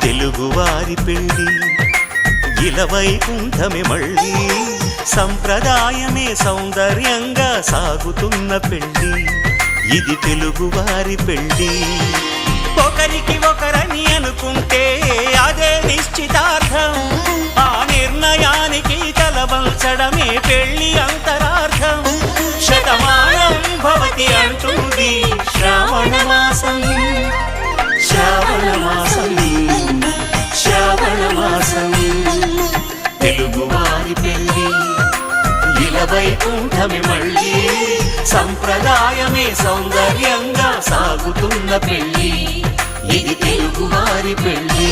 తెలుగువారి పెళ్ళి ఇలవైకుంఠమే మళ్ళీ సంప్రదాయమే సౌందర్యంగా సాగుతున్న పెళ్ళి ఇది తెలుగువారి పెళ్ళి ఒకరికి ఒకరని అనుకుంటే అదే నిశ్చితార్థం ఆ నిర్ణయానికి తలవంచడమే పెళ్ళి అంతరార్థం శతమానం భవతి అంటుంది శ్రావణ మాసం శ్రావణ మాసం శ్రావణ మాసం తెలుగువారి పెళ్ళి ఇలవైకుంఠమే మళ్ళీ సంప్రదాయమే సౌందర్యంగా సాగుతున్న పెళ్ళి ఇది తెలుగువారి పెళ్ళి